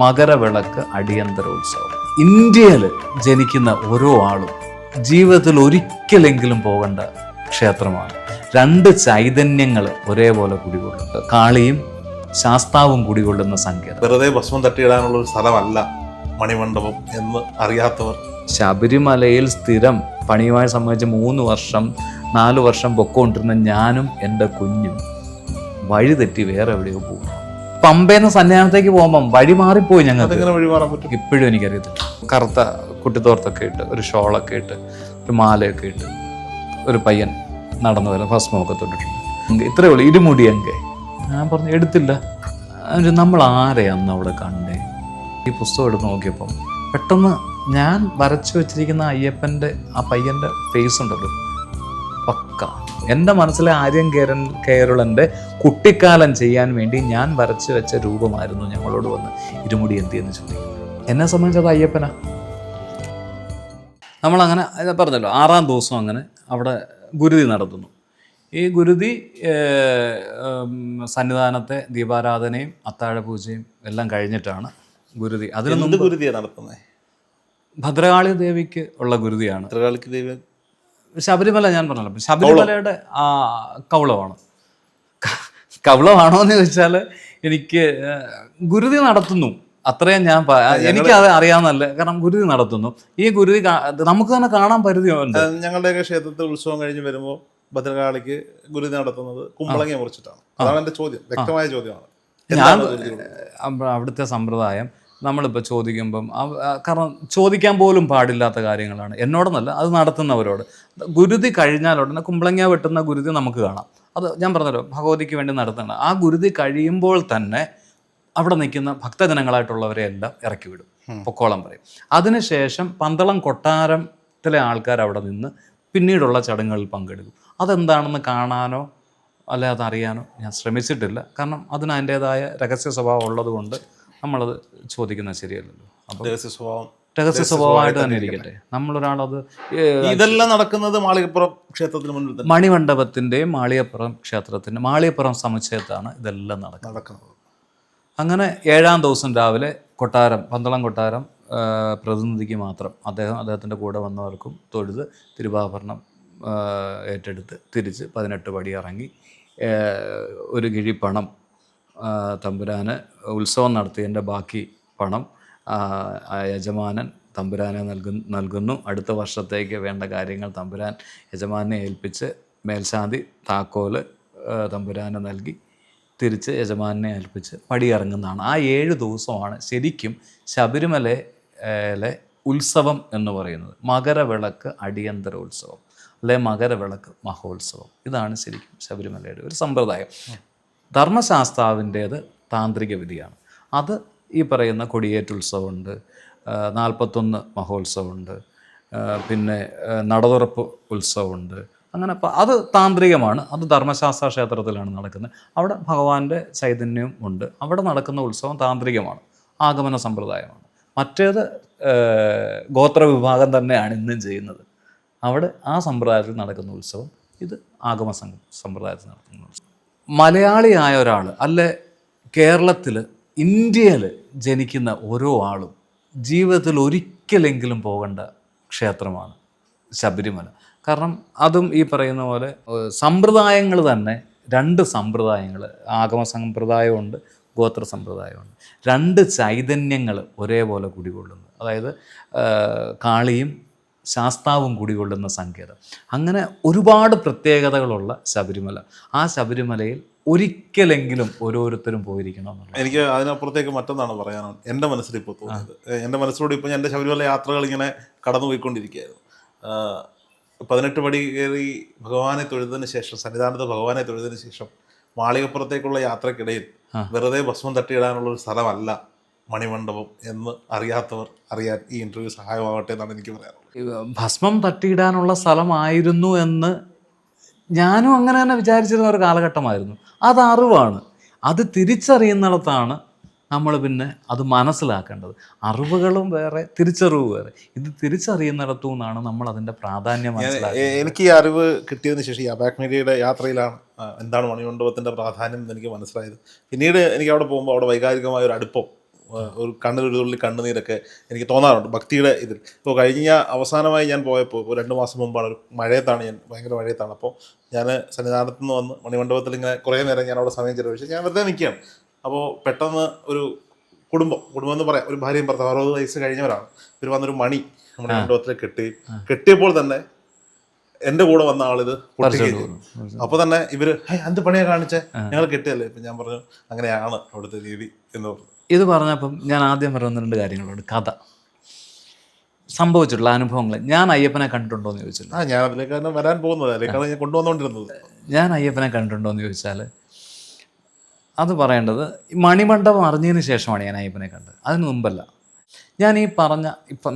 മകരവിളക്ക് അടിയന്തരോത്സവം. ഇന്ത്യയിൽ ജനിക്കുന്ന ഓരോ ആളും ജീവിതത്തിൽ ഒരിക്കലെങ്കിലും പോകേണ്ട ക്ഷേത്രമാണ്. രണ്ട് ചൈതന്യങ്ങൾ ഒരേപോലെ കുടികൊള്ളുന്നത്, കാളിയും ശാസ്താവും കുടികൊള്ളുന്ന സങ്കേതം. വെറുതെ ഭസ്മം തട്ടിയിടാനുള്ള ഒരു സ്ഥലമല്ല മണിമണ്ഡപം എന്ന് അറിയാത്തവർ. ശബരിമലയിൽ സ്ഥിരം പണിയുമായി സംബന്ധിച്ച് 3 വർഷം 4 വർഷം പൊക്കോണ്ടിരുന്ന ഞാനും എൻ്റെ കുഞ്ഞും വഴി തെറ്റി വേറെ എവിടെയോ പോകും. പമ്പേന്ന് സന്നിധാനത്തേക്ക് പോകുമ്പം വഴി മാറിപ്പോയി. ഞങ്ങൾക്ക് ഇപ്പോഴും എനിക്കറിയത്തില്ല. കറുത്ത കുട്ടിത്തോർത്തൊക്കെ ഇട്ട്, ഒരു ഷോളൊക്കെ ഇട്ട്, ഒരു മാലയൊക്കെ ഇട്ട് ഒരു പയ്യൻ നടന്നു വരാം, ഭസ്മമൊക്കെ തൊട്ടിട്ടുണ്ട്. ഇത്രയേ ഉള്ളൂ, ഇരുമുടിയെങ്കെ. ഞാൻ പറഞ്ഞു എടുത്തില്ല. നമ്മൾ ആരെയാന്ന് അവിടെ കണ്ടേ? ഈ പുസ്തകം എടുത്ത് നോക്കിയപ്പം പെട്ടെന്ന് ഞാൻ വരച്ചു വെച്ചിരിക്കുന്ന അയ്യപ്പൻ്റെ ആ പയ്യൻ്റെ ഫേസ് ഉണ്ടല്ലോ, പക്ക എൻ്റെ മനസ്സിലെ ആര്യൻ കേരളൻ്റെ കുട്ടിക്കാലം ചെയ്യാൻ വേണ്ടി ഞാൻ വരച്ചു വെച്ച രൂപമായിരുന്നു ഞങ്ങളോട് വന്ന് ഇരുമുടി എന്തിയെന്ന് ചോദിക്കും. എന്നെ സംബന്ധിച്ചത് അയ്യപ്പനാ. നമ്മളങ്ങനെ പറഞ്ഞല്ലോ, 6-ാം ദിവസം അങ്ങനെ അവിടെ ഗുരുതി നടത്തുന്നു. ഈ ഗുരുതി സന്നിധാനത്തെ ദീപാരാധനയും അത്താഴപൂജയും എല്ലാം കഴിഞ്ഞിട്ടാണ് ഗുരുതി. അതിൽ ഗുരുതിയാണ് നടത്തുന്നത്. ഭദ്രകാളി ദേവിക്ക് ഉള്ള ഗുരുതിയാണ്. ഭദ്രകാളിക്ക് ദേവി ശബരിമല ഞാൻ പറഞ്ഞല്ലോ, ശബരിമലയുടെ കൗളമാണ്. കൗളമാണോ എന്ന് ചോദിച്ചാൽ എനിക്ക് ഗുരുതി നടത്തുന്നു, അത്രയും എനിക്കത് അറിയാവുന്നല്ല. കാരണം ഗുരുതി നടത്തുന്നു. ഈ ഗുരുതി നമുക്ക് തന്നെ കാണാൻ പരിധിയുണ്ട്. ഞങ്ങളുടെയൊക്കെ ക്ഷേത്രത്തിൽ ഉത്സവം കഴിഞ്ഞ് വരുമ്പോൾ ഭദ്രകാളിക്ക് ഗുരുതി നടത്തുന്നത് കുമ്പളങ്ങ മുറിച്ചിട്ടാണ്. അതാണ് എൻ്റെ ചോദ്യം, വ്യക്തമായ ചോദ്യമാണ്. ഞാൻ അവിടുത്തെ സമ്പ്രദായം നമ്മളിപ്പോൾ ചോദിക്കുമ്പം, കാരണം ചോദിക്കാൻ പോലും പാടില്ലാത്ത കാര്യങ്ങളാണ്. എന്നോടൊന്നല്ല, അത് നടത്തുന്നവരോട്. ഗുരുതി കഴിഞ്ഞാൽ ഉടനെ കുമ്പളങ്ങ വെട്ടുന്ന ഗുരുതി നമുക്ക് കാണാം. അത് ഞാൻ പറഞ്ഞല്ലോ, ഭഗവതിക്ക് വേണ്ടി നടത്തുന്നത്. ആ ഗുരുതി കഴിയുമ്പോൾ തന്നെ അവിടെ നിൽക്കുന്ന ഭക്തജനങ്ങളായിട്ടുള്ളവരെ എല്ലാം ഇറക്കി വിടും, പൊക്കോളം പറയും. അതിനുശേഷം പന്തളം കൊട്ടാരത്തിലെ ആൾക്കാർ അവിടെ നിന്ന് പിന്നീടുള്ള ചടങ്ങുകളിൽ പങ്കെടുക്കും. അതെന്താണെന്ന് കാണാനോ അല്ലെ അതറിയാനോ ഞാൻ ശ്രമിച്ചിട്ടില്ല. കാരണം അതിന് അതിൻ്റെതായ രഹസ്യ സ്വഭാവം ഉള്ളത് കൊണ്ട് നമ്മളത് ചോദിക്കുന്നത് ശരിയല്ലല്ലോ. അപ്പോൾ രഹസ്യ സ്വഭാവമായിട്ട് തന്നെ ഇരിക്കട്ടെ. നമ്മളൊരാളത് ഇതെല്ലാം നടക്കുന്നത് മാളികപ്പുറം ക്ഷേത്രത്തിന് മുന്നിൽ, മണിമണ്ഡപത്തിൻ്റെയും മാളികപ്പുറം ക്ഷേത്രത്തിൻ്റെ മാളികപ്പുറം സമുച്ചയത്താണ് ഇതെല്ലാം നടക്കുന്നത്. അങ്ങനെ 7-ാം ദിവസം രാവിലെ കൊട്ടാരം, പന്തളം കൊട്ടാരം പ്രതിനിധിക്ക് മാത്രം, അദ്ദേഹത്തിൻ്റെ കൂടെ വന്നവർക്കും തൊഴുത് തിരുവാഭരണം ഏറ്റെടുത്ത് തിരിച്ച് 18 പടി ഇറങ്ങി ഒരു കിഴിപ്പണം തമ്പുരാന് ഉത്സവം നടത്തിയതിൻ്റെ ബാക്കി പണം യജമാനൻ തമ്പുരാനെ നൽകുന്നു. അടുത്ത വർഷത്തേക്ക് വേണ്ട കാര്യങ്ങൾ തമ്പുരാൻ യജമാനെ ഏൽപ്പിച്ച് മേൽശാന്തി താക്കോല് തമ്പുരാനെ നൽകി തിരിച്ച് യജമാനെ ഏൽപ്പിച്ച് പടിയിറങ്ങുന്നതാണ്. ആ 7 ദിവസമാണ് ശരിക്കും ശബരിമലയിലെ ഉത്സവം എന്ന് പറയുന്നത്. മകരവിളക്ക് അടിയന്തരോത്സവം അല്ലെ മകരവിളക്ക് മഹോത്സവം. ഇതാണ് ശരിക്കും ശബരിമലയുടെ ഒരു സമ്പ്രദായം. ധർമ്മശാസ്താവിൻ്റേത് താന്ത്രിക വിധിയാണ്. അത് ഈ പറയുന്ന കൊടിയേറ്റുത്സവമുണ്ട്, 41 മഹോത്സവമുണ്ട്, പിന്നെ നടതുറപ്പ് ഉത്സവമുണ്ട്. അങ്ങനെ അത് താന്ത്രികമാണ്. അത് ധർമ്മശാസ്ത്ര ക്ഷേത്രത്തിലാണ് നടക്കുന്നത്. അവിടെ ഭഗവാന്റെ ചൈതന്യവും ഉണ്ട്. അവിടെ നടക്കുന്ന ഉത്സവം താന്ത്രികമാണ്, ആഗമന സമ്പ്രദായമാണ്. മറ്റേത് ഗോത്രവിഭാഗം തന്നെയാണ് ഇന്നും ചെയ്യുന്നത്. അവിടെ ആ സമ്പ്രദായത്തിൽ നടക്കുന്ന ഉത്സവം, ഇത് ആഗമ സമ്പ്രദായത്തിൽ നടക്കുന്ന ഉത്സവം. മലയാളിയായ ഒരാൾ അല്ലെ കേരളത്തിൽ, ഇന്ത്യയിൽ ജനിക്കുന്ന ഓരോ ആളും ജീവിതത്തിൽ ഒരിക്കലെങ്കിലും പോകേണ്ട ക്ഷേത്രമാണ് ശബരിമല. കാരണം അതും ഈ പറയുന്ന പോലെ സമ്പ്രദായങ്ങൾ തന്നെ, 2 സമ്പ്രദായങ്ങൾ, ആഗമ സമ്പ്രദായമുണ്ട്, ഗോത്ര സമ്പ്രദായമുണ്ട്. 2 ചൈതന്യങ്ങൾ ഒരേപോലെ കുടികൊള്ളുന്നത്. അതായത് കാളിയും ശാസ്താവും കുടികൊള്ളുന്ന സങ്കേതം. അങ്ങനെ ഒരുപാട് പ്രത്യേകതകളുള്ള ശബരിമല. ആ ശബരിമലയിൽ ഒരിക്കലെങ്കിലും ഓരോരുത്തരും പോയിരിക്കണമെന്നുള്ളത്. എനിക്ക് അതിനപ്പുറത്തേക്ക് മറ്റൊന്നാണ് പറയാനാണ് എൻ്റെ മനസ്സിൽ ഇപ്പോൾ തോന്നിയത്. എൻ്റെ മനസ്സിലൂടെ ഇപ്പോൾ എൻ്റെ ശബരിമല യാത്രകൾ ഇങ്ങനെ കടന്നു പോയിക്കൊണ്ടിരിക്കുകയായിരുന്നു. 18 പടി കയറി ഭഗവാനെ തൊഴുതിന് ശേഷം, സന്നിധാനത്ത് ഭഗവാനെ തൊഴുതിന് ശേഷം മാളികപ്പുറത്തേക്കുള്ള യാത്രക്കിടയിൽ വെറുതെ ഭസ്മം തട്ടിയിടാനുള്ള ഒരു സ്ഥലമല്ല മണിമണ്ഡപം എന്ന് അറിയാത്തവർ അറിയാൻ ഈ ഇൻ്റർവ്യൂ സഹായമാവട്ടെ എന്നാണ് എനിക്ക് പറയാനുള്ളത്. ഭസ്മം തട്ടിയിടാനുള്ള സ്ഥലമായിരുന്നു എന്ന് ഞാനും അങ്ങനെ തന്നെ വിചാരിച്ചിരുന്ന ഒരു കാലഘട്ടമായിരുന്നു. അത് അറിവാണ്. അത് തിരിച്ചറിയുന്നിടത്താണ് നമ്മൾ പിന്നെ അത് മനസ്സിലാക്കേണ്ടത്. അറിവുകളും വേറെ, തിരിച്ചറിവ് വേറെ. ഇത് തിരിച്ചറിയുന്നിടത്തു നിന്നാണ് നമ്മൾ അതിൻ്റെ പ്രാധാന്യം മനസ്സിലാക്കുന്നത്. എനിക്ക് ഈ അറിവ് കിട്ടിയതിന് ശേഷം ഈ അബാക് മീഡിയയുടെ യാത്രയിലാണ് എന്താണ് മണിമണ്ഡപത്തിൻ്റെ പ്രാധാന്യം എന്ന് എനിക്ക് മനസ്സിലായത്. പിന്നീട് എനിക്ക് അവിടെ പോകുമ്പോൾ അവിടെ വൈകാരികമായ ഒരു അടുപ്പം ഒരു കണ്ണിലൊരു തുള്ളി കണ്ണുനീരൊക്കെ എനിക്ക് തോന്നാറുണ്ട് ഭക്തിയുടെ ഇതിൽ. ഇപ്പോൾ കഴിഞ്ഞ അവസാനമായി ഞാൻ പോയപ്പോൾ ഇപ്പോൾ 2 മാസം മുമ്പാണ്, ഒരു മഴയത്താണ്, ഞാൻ ഭയങ്കര മഴയത്താണ്. അപ്പോൾ ഞാൻ സന്നിധാനത്ത് നിന്ന് വന്ന് മണിമണ്ഡപത്തിൽ ഇങ്ങനെ കുറേ നേരം ഞാൻ അവിടെ സമയം ചിലവഴിച്ച് ഞാൻ വെറുതെ നിൽക്കുകയാണ്. അപ്പോൾ പെട്ടെന്ന് ഒരു കുടുംബം എന്ന് പറയാം, ഒരു ഭാര്യയും ഭർത്താവ് 60 വയസ്സ് കഴിഞ്ഞവരാണ്. ഇവർ വന്നൊരു മണി നമ്മുടെ മണ്ഡപത്തിൽ കെട്ടിയപ്പോൾ തന്നെ എൻ്റെ കൂടെ വന്ന ആളിത് പൊട്ടിക്കുകയും ചെയ്തു. അപ്പോൾ തന്നെ ഇവര് എന്ത് പണിയാണ് കാണിച്ചേ, ഞങ്ങൾ കെട്ടിയല്ലേ. ഇപ്പം ഞാൻ പറഞ്ഞു അങ്ങനെയാണ് അവിടുത്തെ രീതി എന്ന് പറഞ്ഞു. ഇത് പറഞ്ഞപ്പം ഞാൻ ആദ്യം പറയുന്ന 2 കാര്യങ്ങളുണ്ട്. കഥ സംഭവിച്ചിട്ടുള്ള അനുഭവങ്ങൾ. ഞാൻ അയ്യപ്പനെ കണ്ടിട്ടുണ്ടോ എന്ന് ചോദിച്ചില്ല. ഞാൻ അതിലേക്കാണ് വരാൻ പോകുന്നത്, അതിലേക്കാണ് ഞാൻ കൊണ്ടുവന്നുകൊണ്ടിരുന്നത്. ഞാൻ അയ്യപ്പനെ കണ്ടിട്ടുണ്ടോ എന്ന് ചോദിച്ചാൽ അത് പറയേണ്ടത് മണിമണ്ഡപം അറിഞ്ഞതിന് ശേഷമാണ് ഞാൻ അയ്യപ്പനെ കണ്ടത്, അതിന് മുമ്പല്ല. ഞാൻ ഈ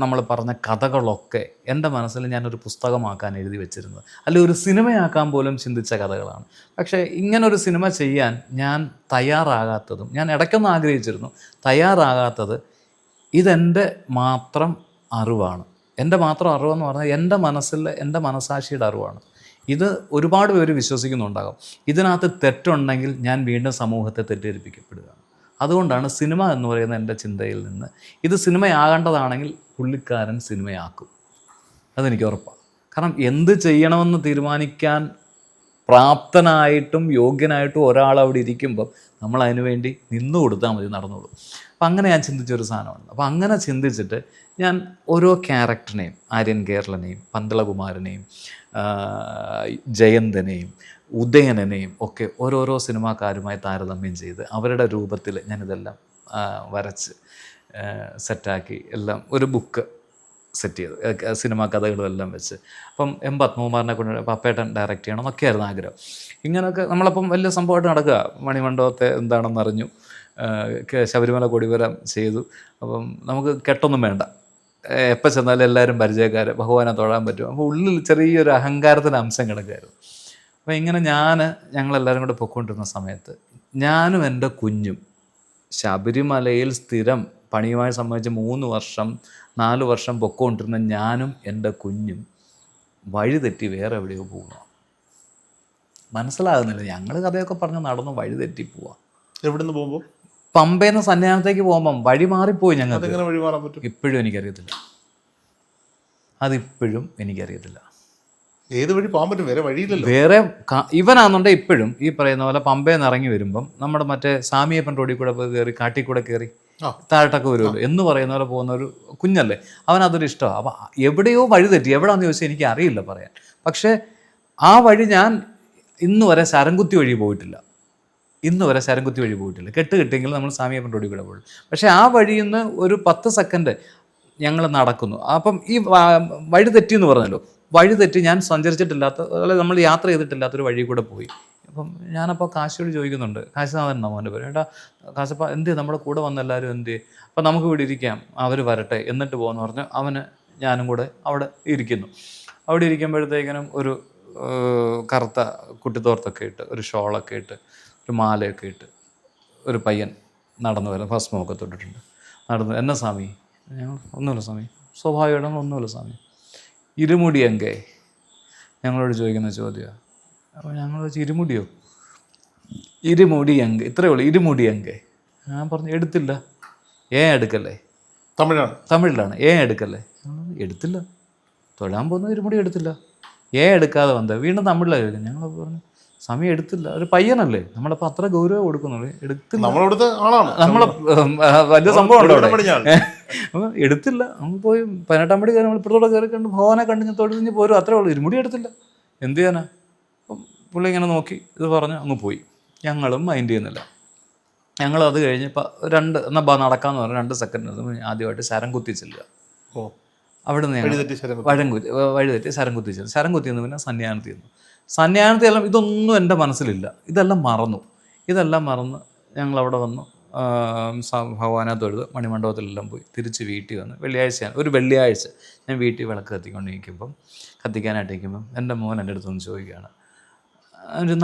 നമ്മൾ പറഞ്ഞ കഥകളൊക്കെ എൻ്റെ മനസ്സിൽ ഞാനൊരു പുസ്തകമാക്കാൻ എഴുതി വെച്ചിരുന്നത്, അല്ലെങ്കിൽ ഒരു സിനിമയാക്കാൻ പോലും ചിന്തിച്ച കഥകളാണ്. പക്ഷേ ഇങ്ങനൊരു സിനിമ ചെയ്യാൻ ഞാൻ തയ്യാറാകാത്തതും, ഞാൻ ഇടയ്ക്കൊന്ന് ആഗ്രഹിച്ചിരുന്നു, തയ്യാറാകാത്തത് ഇതെൻ്റെ മാത്രം അറിവാണ്. എൻ്റെ മാത്രം അറിവെന്ന് പറഞ്ഞാൽ എൻ്റെ മനസ്സിലെ, എൻ്റെ മനസാക്ഷിയുടെ അറിവാണ്. ഇത് ഒരുപാട് പേര് വിശ്വസിക്കുന്നുണ്ടാകും. ഇതിനകത്ത് തെറ്റുണ്ടെങ്കിൽ ഞാൻ വീണ്ടും സമൂഹത്തെ തെറ്റിദ്ധരിപ്പിക്കപ്പെടുകയാണ്. അതുകൊണ്ടാണ് സിനിമ എന്ന് പറയുന്ന എൻ്റെ ചിന്തയിൽ നിന്ന് ഇത് സിനിമയാകേണ്ടതാണെങ്കിൽ പുള്ളിക്കാരൻ സിനിമയാക്കും, അതെനിക്ക് ഉറപ്പാണ്. കാരണം എന്ത് ചെയ്യണമെന്ന് തീരുമാനിക്കാൻ പ്രാപ്തനായിട്ടും യോഗ്യനായിട്ടും ഒരാൾ അവിടെ ഇരിക്കുമ്പം നമ്മൾ അതിനു വേണ്ടി നിന്നു കൊടുത്താൽ മതി, നടന്നോളൂ. അപ്പം അങ്ങനെ ഞാൻ ചിന്തിച്ചൊരു സാധനമാണ്. അപ്പം അങ്ങനെ ചിന്തിച്ചിട്ട് ഞാൻ ഓരോ ക്യാരക്ടറിനെയും, ആര്യൻ കേരളനെയും പന്തളകുമാരനെയും ജയന്തനെയും ഉദയനെയും ഒക്കെ ഓരോരോ സിനിമാക്കാരുമായി താരതമ്യം ചെയ്ത് അവരുടെ രൂപത്തിൽ ഞാനിതെല്ലാം വരച്ച് സെറ്റാക്കി എല്ലാം ഒരു ബുക്ക് സെറ്റ് ചെയ്തു, സിനിമാ കഥകളും എല്ലാം വെച്ച്. അപ്പം എം പത്മകുമാറിനെ കൊണ്ട് പപ്പേട്ടൻ ഡയറക്റ്റ് ചെയ്യണം എന്നൊക്കെയായിരുന്നു ആഗ്രഹം. ഇങ്ങനെയൊക്കെ നമ്മളപ്പം വലിയ സംഭവമായിട്ട് നടക്കുക. മണിമണ്ഡപത്തെ എന്താണെന്ന് അറിഞ്ഞു, ശബരിമല കൊടിമരം ചെയ്തു. അപ്പം നമുക്ക് കെട്ടൊന്നും വേണ്ട, എപ്പോൾ ചെന്നാലും എല്ലാവരും പരിചയക്കാർ, ഭഗവാനെ തൊഴാൻ പറ്റും. അപ്പോൾ ഉള്ളിൽ ചെറിയൊരു അഹങ്കാരത്തിൻ്റെ അംശം കിടക്കുമായിരുന്നു. അപ്പോൾ ഇങ്ങനെ ഞങ്ങളെല്ലാവരും കൂടെ പൊയ്ക്കൊണ്ടിരുന്ന സമയത്ത് ഞാനും എൻ്റെ കുഞ്ഞും ശബരിമലയിൽ സ്ഥിരം പണിയുമായി സംബന്ധിച്ച് 3 വർഷം 4 വർഷം പൊയ്ക്കൊണ്ടിരുന്ന ഞാനും എൻ്റെ കുഞ്ഞും വഴിതെറ്റി വേറെ എവിടെയോ പോവുക. മനസ്സിലാകുന്നില്ല. ഞങ്ങൾ കഥയൊക്കെ പറഞ്ഞ് നടന്ന് വഴിതെറ്റി പോവാ. എവിടെ നിന്ന് പോകുമ്പോൾ? പമ്പയിൽ നിന്ന് സന്നിധാനത്തേക്ക് പോകുമ്പം വഴി മാറിപ്പോയി. ഞങ്ങൾക്ക് വഴി മാറാൻ പറ്റും? ഇപ്പോഴും എനിക്കറിയത്തില്ല, അതിപ്പോഴും എനിക്കറിയത്തില്ല. ഏത് വഴി പോകാൻ പറ്റും? വേറെ വഴിയില്ലല്ലോ. വേറെ ഇവനാണെന്നുണ്ടെങ്കിൽ ഇപ്പോഴും ഈ പറയുന്ന പോലെ പമ്പയിൽ നിന്ന് ഇറങ്ങി വരുമ്പം നമ്മുടെ മറ്റേ സാമിയപ്പൻ റോഡിൽ കൂടെ കയറി കാട്ടിൽ കൂടെ കയറി താഴോട്ടൊക്കെ വരുമല്ലോ എന്ന് പറയുന്ന പോലെ പോകുന്ന ഒരു കുഞ്ഞല്ലേ, അവനതൊരു ഇഷ്ടമാണ്. അപ്പം എവിടെയോ വഴി തെറ്റി, എവിടെയാണെന്ന് ചോദിച്ചാൽ എനിക്ക് അറിയില്ല പറയാൻ. പക്ഷേ ആ വഴി ഞാൻ ഇന്ന് വരെ ശരംകുത്തി വഴി പോയിട്ടില്ല. കെട്ട് കിട്ടിയെങ്കിൽ നമ്മൾ സാമിയപ്പൻ റോഡിൽ കൂടെ പോകും. പക്ഷേ ആ വഴിയിൽ നിന്ന് ഒരു 10 സെക്കൻഡ് ഞങ്ങൾ നടക്കുന്നു. അപ്പം ഈ വഴി തെറ്റി എന്ന് പറഞ്ഞല്ലോ, വഴി തെറ്റി ഞാൻ സഞ്ചരിച്ചിട്ടില്ലാത്ത, അതായത് നമ്മൾ യാത്ര ചെയ്തിട്ടില്ലാത്തൊരു വഴി കൂടെ പോയി. അപ്പം ഞാനപ്പോൾ കാശിയോട് ചോദിക്കുന്നുണ്ട്, കാശിനാഥൻ മോൻ്റെ പേര്, ഏട്ടാ കാശപ്പ എന്ത് നമ്മുടെ കൂടെ വന്ന എല്ലാവരും എന്ത്, അപ്പം നമുക്ക് ഇവിടെ ഇരിക്കാം, അവർ വരട്ടെ എന്നിട്ട് പോകുമെന്ന് പറഞ്ഞ് അവന് ഞാനും കൂടെ അവിടെ ഇരിക്കുന്നു. അവിടെ ഇരിക്കുമ്പോഴത്തേക്കിനും ഒരു കറുത്ത കുട്ടിത്തോർത്തൊക്കെ ഇട്ട്, ഒരു ഷോളൊക്കെ ഇട്ട്, ഒരു മാലയൊക്കെ ഇട്ട് ഒരു പയ്യൻ നടന്നു വരാം, ഭസ്മമൊക്കെ തൊട്ടിട്ടുണ്ട്. നടന്നു, എന്നാ സ്വാമി? ഞങ്ങൾ ഒന്നുമില്ല സ്വാമി. സ്വാഭാവികമായിട്ടും ഒന്നുമില്ല സ്വാമി. ഇരുമുടി എങ്കേ ഞങ്ങളോട് ചോദിക്കുന്ന ചോദ്യമാണ്. അപ്പോൾ ഞങ്ങൾ വെച്ച് ഇരുമുടിയോ? ഇരുമുടി എങ്കെ, ഇത്രയേ ഉള്ളൂ, ഇരുമുടി എങ്കെ. ഞാൻ പറഞ്ഞു എടുത്തില്ല. എടുക്കല്ലേ? തമിഴിലാണ്. എടുക്കല്ലേ? എടുത്തില്ല. തൊഴാൻ പോകുന്നത് ഇരുമുടി എടുത്തില്ല. എടുക്കാതെ വന്നത് വീണ്ടും തമിഴിലാണ് ചോദിക്കുന്നത്. ഞങ്ങൾ പറഞ്ഞു സമയം എടുത്തില്ല. ഒരു പയ്യനല്ലേ, നമ്മളപ്പോൾ അത്ര ഗൗരവം കൊടുക്കുന്നുള്ളൂ. എടുത്തില്ല. നമ്മളെ വലിയ സംഭവം ഉണ്ടോ അവിടെ? അപ്പം എടുത്തില്ല. നമ്മൾ പോയി 18-ാം പടി കയറി നമ്മൾ ഇപ്പോഴത്തോടെ കയറി കണ്ട് ഭഗവാനെ കണ്ട് തൊഴിഞ്ഞ് പോരും, അത്രേ ഉള്ളൂ. ഇരുമുടി എടുത്തില്ല. എന്ത് ചെയ്യാനാ? അപ്പം പുള്ളി ഇങ്ങനെ നോക്കി ഇത് പറഞ്ഞ് അങ്ങ് പോയി. ഞങ്ങളും മൈൻഡ് ചെയ്യുന്നില്ല. ഞങ്ങൾ അത് കഴിഞ്ഞ് ഇപ്പം എന്നാൽ നടക്കാമെന്ന് പറഞ്ഞാൽ 2 സെക്കൻഡ് ആദ്യമായിട്ട് ശരം കുത്തി ചെല്ലുക. അവിടെ നിന്ന് വഴി തെറ്റി ശരം കുത്തി ചെല്ലും. ശരം കുത്തിയെന്ന് പിന്നെ സന്യാനത്തിൽ ചെന്നു. സന്യാനത്തെല്ലാം ഇതൊന്നും എൻ്റെ മനസ്സിലില്ല. ഇതെല്ലാം മറന്ന് ഞങ്ങളവിടെ വന്നു. ഭഗവാനെ തൊഴുത് മണിമണ്ഡപത്തിലെല്ലാം പോയി തിരിച്ച് വീട്ടിൽ വന്ന് ഒരു വെള്ളിയാഴ്ച ഞാൻ വീട്ടിൽ വിളക്ക് കത്തിക്കാനായിട്ടിരിക്കുമ്പം എൻ്റെ മോൻ എൻ്റെ അടുത്തൊന്ന് ചോദിക്കുകയാണ്,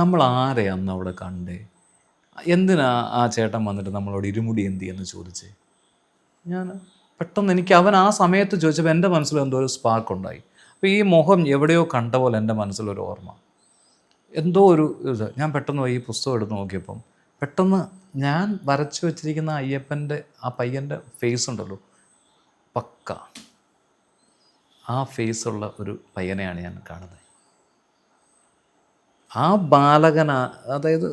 നമ്മൾ ആരെ അന്ന് അവിടെ കണ്ടേ? എന്തിനാ ആ ചേട്ടൻ വന്നിട്ട് നമ്മളോട് ഇരുമുടി എന്തി എന്ന് ചോദിച്ചേ? ഞാൻ പെട്ടെന്ന് എനിക്ക് അവൻ ആ സമയത്ത് ചോദിച്ചപ്പോൾ എൻ്റെ മനസ്സിൽ എന്തോ ഒരു സ്പാർക്ക് ഉണ്ടായി. അപ്പോൾ ഈ മുഖം എവിടെയോ കണ്ട പോലെ എൻ്റെ മനസ്സിലൊരു ഓർമ്മ, എന്തോ ഒരു ഇത്. ഞാൻ പെട്ടെന്ന് ഈ പുസ്തകം എടുത്ത് നോക്കിയപ്പം പെട്ടെന്ന് ഞാൻ വരച്ചു വെച്ചിരിക്കുന്ന അയ്യപ്പൻ്റെ ആ പയ്യൻ്റെ ഫേസ് ഉണ്ടല്ലോ, പക്ക ആ ഫേസുള്ള ഒരു പയ്യനെയാണ് ഞാൻ കാണുന്നത്. ആ ബാലകന, അതായത്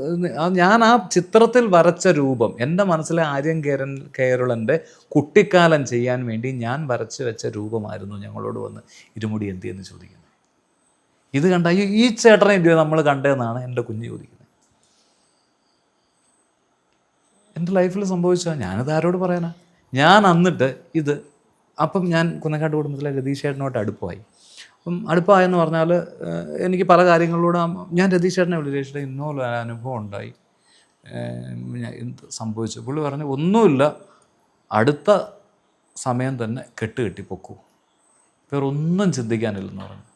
ഞാൻ ആ ചിത്രത്തിൽ വരച്ച രൂപം എൻ്റെ മനസ്സിലെ ആര്യൻ കേരളൻ്റെ കുട്ടിക്കാലം ചെയ്യാൻ വേണ്ടി ഞാൻ വരച്ച് വെച്ച രൂപമായിരുന്നു ഞങ്ങളോട് വന്ന് ഇരുമുടി എന്തിയെന്ന് ചോദിക്കുന്നത്. ഇത് കണ്ട ഈ ചേട്ടനെ എന്തിയോ നമ്മൾ കണ്ടതെന്നാണ് എൻ്റെ കുഞ്ഞ് ചോദിക്കുന്നത്. എൻ്റെ ലൈഫിൽ സംഭവിച്ചാൽ ഞാനിത് ആരോട് പറയാനാ? ഞാൻ എന്നിട്ട് ഇത് അപ്പം ഞാൻ കുന്നക്കാട്ട് കുടുംബത്തിലെ രതീഷ് ചേട്ടനോട്ട് അടുപ്പമായി. അപ്പം അടുപ്പമായെന്ന് പറഞ്ഞാൽ എനിക്ക് പല കാര്യങ്ങളിലൂടെ ഞാൻ രതീഷ് ചേട്ടനെ വിളിച്ചിട്ട് ഇന്നോല അനുഭവം ഉണ്ടായി, എന്ത് സംഭവിച്ചു. പുള്ളി പറഞ്ഞു ഒന്നുമില്ല, അടുത്ത സമയം തന്നെ കെട്ടി പൊക്കൂ, വേറെ ഒന്നും ചിന്തിക്കാനില്ലെന്ന് പറഞ്ഞു.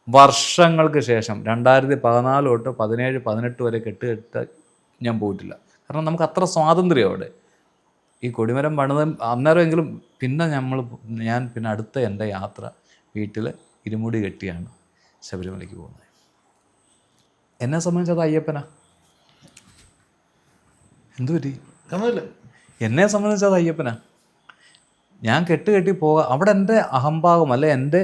വർഷങ്ങൾക്ക് ശേഷം 2014 തൊട്ട് 17, 18 വരെ കെട്ട് ഞാൻ പോയിട്ടില്ല. കാരണം നമുക്ക് അത്ര സ്വാതന്ത്ര്യം അവിടെ. ഈ കൊടിമരം പണിത് അന്നേരമെങ്കിലും പിന്നെ ഞാൻ പിന്നെ അടുത്ത എൻ്റെ യാത്ര വീട്ടിൽ ഇരുമുടി കെട്ടിയാണ് ശബരിമലയ്ക്ക് പോകുന്നത്. എന്നെ സംബന്ധിച്ചത് അയ്യപ്പനാ. എന്തുപറ്റി? എന്നെ സംബന്ധിച്ചത് അയ്യപ്പനാ. ഞാൻ കെട്ടി പോകാം. അവിടെ എൻ്റെ അഹംഭാവം അല്ലെ എൻ്റെ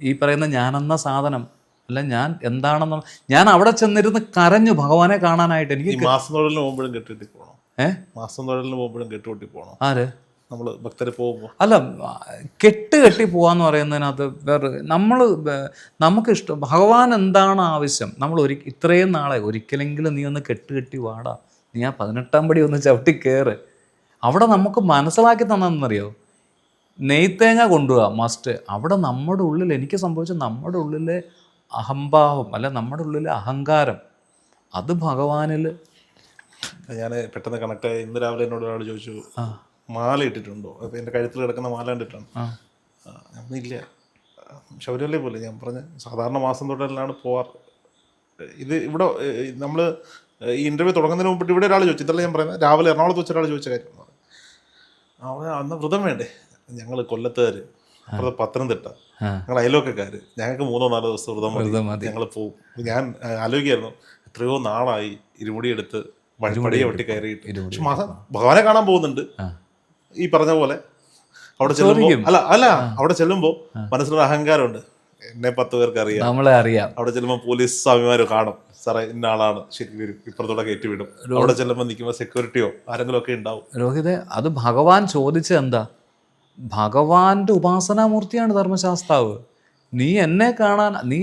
ഈ പറയുന്ന ഞാനെന്ന സാധനം അല്ല, ഞാൻ എന്താണെന്നുള്ള, ഞാൻ അവിടെ ചെന്നിരുന്ന് കരഞ്ഞു ഭഗവാനെ കാണാനായിട്ട്. എനിക്ക് മാസം തൊഴിലിന് പോകുമ്പോഴും കെട്ടിട്ട് പോകണം. മാസം തൊഴിലിന് പോകുമ്പോഴും കെട്ടുകൊട്ടി പോകണം. ആര്? നമ്മൾ ഭക്തരെ പോകുമ്പോൾ. അല്ല, കെട്ടി പോവാന്ന് പറയുന്നതിനകത്ത് വേറെ നമുക്കിഷ്ടം ഭഗവാൻ എന്താണ് ആവശ്യം. നമ്മൾ ഇത്രയും നാളെ ഒരിക്കലെങ്കിലും നീ ഒന്ന് കെട്ടി വാടാ, നീ ആ 18-ാം പടി ഒന്ന് ചവിട്ടി കയറ്. അവിടെ നമുക്ക് മനസ്സിലാക്കി തന്നെന്നറിയോ, നെയ്ത്തേങ്ങ കൊണ്ടുപോകാം മസ്റ്റ്. അവിടെ നമ്മുടെ ഉള്ളിൽ എനിക്ക് സംഭവിച്ച നമ്മുടെ ഉള്ളിലെ അഹംഭാവം അല്ല, നമ്മുടെ ഉള്ളിലെ അഹങ്കാരം, അത് ഭഗവാനിൽ. ഞാൻ പെട്ടെന്ന് കണക്റ്റായി. ഇന്ന് രാവിലെ എന്നോട് ഒരാൾ ചോദിച്ചു, മാല ഇട്ടിട്ടുണ്ടോ? അപ്പോൾ എൻ്റെ കഴുത്തിൽ കിടക്കുന്ന മാല കണ്ടിട്ടാണ്. ഇല്ല, ശബരിമല പോലെ. ഞാൻ പറഞ്ഞ സാധാരണ മാസം തൊട്ടിലാണ് പോവാറ്. ഇത് ഇവിടെ നമ്മൾ ഈ ഇൻ്റർവ്യൂ തുടങ്ങുന്നതിന് മുമ്പിട്ട് ഇവിടെ ഒരാൾ ചോദിച്ചു, ഇതല്ല ഞാൻ പറയുന്നത്, രാവിലെ എറണാകുളത്ത് വെച്ച ഒരാൾ ചോദിച്ച കാര്യം. അവിടെ അന്ന് വ്രതം വേണ്ടേ? ഞങ്ങൾ കൊല്ലത്തുകാർ, അപ്പുറത്തെ പത്തനംതിട്ട, ഞങ്ങൾ അയൽവക്കക്കാർ, ഞങ്ങൾക്ക് 3-4 ദിവസം വ്രതം മതി, ഞങ്ങൾ പോവും. ഞാൻ ആലോചിക്കായിരുന്നു, എത്രയോ നാളായി ഇരുമുടി എടുത്ത് പടിയെ വെട്ടി കയറിയിട്ട്. പക്ഷെ ഭഗവാനെ കാണാൻ പോകുന്നുണ്ട്. ഈ പറഞ്ഞ പോലെ അവിടെ ചെല്ലുമ്പോൾ അവിടെ ചെല്ലുമ്പോൾ മനസ്സിലൊരു അഹങ്കാരമുണ്ട്. എന്നെ 10 പേർക്ക് അറിയാം, നമ്മളെ അറിയാം. അവിടെ ചെല്ലുമ്പോൾ പോലീസ് സ്വാമിമാർ കാണും, സാറേ ഇന്ന ആളാണ്, ശരി വരും, ഇപ്പുറത്തോടെ കയറ്റി വിടും. അവിടെ ചെല്ലുമ്പോൾ നിൽക്കുമ്പോൾ സെക്യൂരിറ്റിയോ ആരെങ്കിലും ഒക്കെ ഉണ്ടാവും. രോഹിത്, അത് ഭഗവാൻ ചോദിച്ചത് എന്താ? ഭഗവാന്റെ ഉപാസനാമൂർത്തിയാണ് ധർമ്മശാസ്താവ്. നീ എന്നെ കാണാൻ, നീ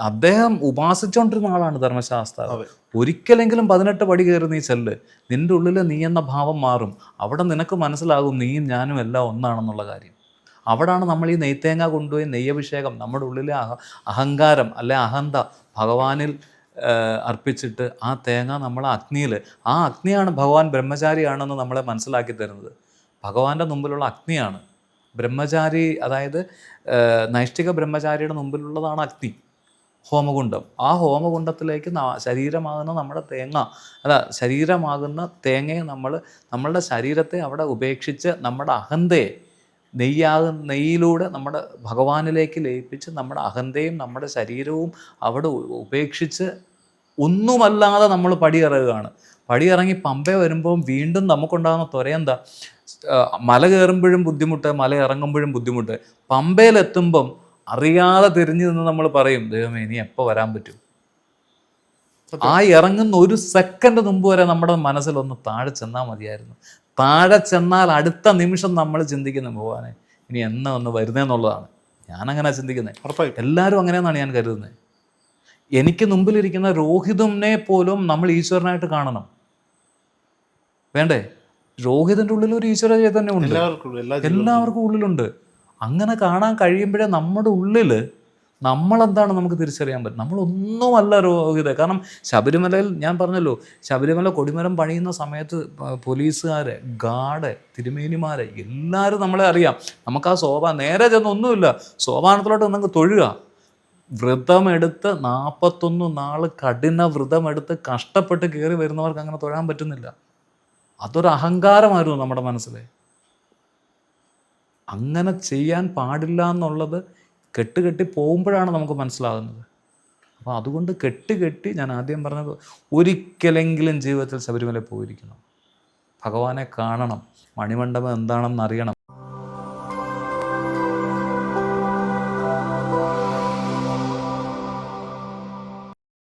അദ്ദേഹം ഉപാസിച്ചുകൊണ്ടിരുന്ന ആളാണ് ധർമ്മശാസ്താവ്. ഒരിക്കലെങ്കിലും 18 പടി കയറി നീ ചെല്ല്, നിൻ്റെ ഉള്ളിൽ നീ എന്ന ഭാവം മാറും. അവിടെ നിനക്ക് മനസ്സിലാകും നീയും ഞാനും എല്ലാം ഒന്നാണെന്നുള്ള കാര്യം. അവിടാണ് നമ്മൾ ഈ നെയ്ത്തേങ്ങ കൊണ്ടുപോയി നെയ്യഭിഷേകം, നമ്മുടെ ഉള്ളിലെ അഹങ്കാരം അല്ലെ അഹന്ത ഭഗവാനിൽ അർപ്പിച്ചിട്ട് ആ തേങ്ങ നമ്മൾ അഗ്നിയിൽ, ആ അഗ്നിയാണ് ഭഗവാൻ ബ്രഹ്മചാരിയാണെന്ന് നമ്മളെ മനസ്സിലാക്കി തരുന്നത്. ഭഗവാന്റെ മുമ്പിലുള്ള അഗ്നിയാണ് ബ്രഹ്മചാരി, അതായത് നൈഷ്ഠിക ബ്രഹ്മചാരിയുടെ മുമ്പിലുള്ളതാണ് അഗ്നി, ഹോമകുണ്ഡം. ആ ഹോമകുണ്ഡത്തിലേക്ക് ശരീരമാകുന്ന നമ്മുടെ ശരീരമാകുന്ന തേങ്ങയെ നമ്മളുടെ ശരീരത്തെ അവിടെ ഉപേക്ഷിച്ച് നമ്മുടെ അഹന്തയെ നെയ്യിലൂടെ നമ്മുടെ ഭഗവാനിലേക്ക് ലയിപ്പിച്ച് നമ്മുടെ അഹന്തയും നമ്മുടെ ശരീരവും അവിടെ ഉപേക്ഷിച്ച് ഒന്നുമല്ലാതെ നമ്മൾ പടിയിറങ്ങുകയാണ്. പടിയിറങ്ങി പമ്പ വരുമ്പോൾ വീണ്ടും നമുക്കുണ്ടാകുന്ന ത്വരയെന്താ? മല കയറുമ്പോഴും ബുദ്ധിമുട്ട്, മല ഇറങ്ങുമ്പോഴും ബുദ്ധിമുട്ട്. പമ്പയിലെത്തുമ്പം അറിയാതെ തിരിഞ്ഞു നിന്ന് നമ്മൾ പറയും, ദൈവമേ ഇനി എപ്പോൾ വരാൻ പറ്റും? ആ ഇറങ്ങുന്ന 1 സെക്കൻഡ് മുമ്പ് വരെ നമ്മുടെ മനസ്സിലൊന്ന് താഴെ ചെന്നാൽ മതിയായിരുന്നു. താഴെ ചെന്നാൽ അടുത്ത നിമിഷം നമ്മൾ ചിന്തിക്കുന്ന ഭഗവാനെ ഇനി എന്നാ ഒന്ന് വരുന്നതെന്നുള്ളതാണ്. ഞാനങ്ങനെ ചിന്തിക്കുന്നത്. എല്ലാവരും അങ്ങനെയെന്നാണ് ഞാൻ കരുതുന്നത്. എനിക്ക് മുമ്പിലിരിക്കുന്ന രോഹിതിനെ പോലും നമ്മൾ ഈശ്വരനായിട്ട് കാണണം. വേണ്ടേ? രോഹിതിൻ്റെ ഉള്ളിൽ ഒരു ഈശ്വര ചൈതന്യം ഉണ്ട്, എല്ലാവർക്കും ഉള്ളിലുണ്ട്. അങ്ങനെ കാണാൻ കഴിയുമ്പോഴേ നമ്മുടെ ഉള്ളിൽ നമ്മളെന്താണ് നമുക്ക് തിരിച്ചറിയാൻ പറ്റും. നമ്മളൊന്നുമല്ല രോഹിത്. കാരണം ശബരിമലയിൽ ഞാൻ പറഞ്ഞല്ലോ, ശബരിമല കൊടിമരം പണിയുന്ന സമയത്ത് പോലീസുകാരെ, ഗാർഡ്, തിരുമേനിമാരെ എല്ലാവരും നമ്മളെ അറിയാം. നമുക്ക് ആ നേരെ ചെന്നൊന്നുമില്ല, സോപാനത്തിലോട്ട് നമുക്ക് തൊഴുക. വ്രതമെടുത്ത് 41 നാൾ കഠിന വ്രതമെടുത്ത് കഷ്ടപ്പെട്ട് കയറി വരുന്നവർക്ക് അങ്ങനെ തൊഴാൻ പറ്റുന്നില്ല. അതൊരു അഹങ്കാരമായിരുന്നു നമ്മുടെ മനസ്സിൽ. അങ്ങനെ ചെയ്യാൻ പാടില്ല എന്നുള്ളത് കെട്ടി പോകുമ്പോഴാണ് നമുക്ക് മനസ്സിലാകുന്നത്. അപ്പോൾ അതുകൊണ്ട് കെട്ടി ഞാൻ ആദ്യം പറഞ്ഞത് ഒരിക്കലെങ്കിലും ജീവിതത്തിൽ ശബരിമല പോയിരിക്കണം, ഭഗവാനെ കാണണം, മണിമണ്ഡപം എന്താണെന്ന് അറിയണം.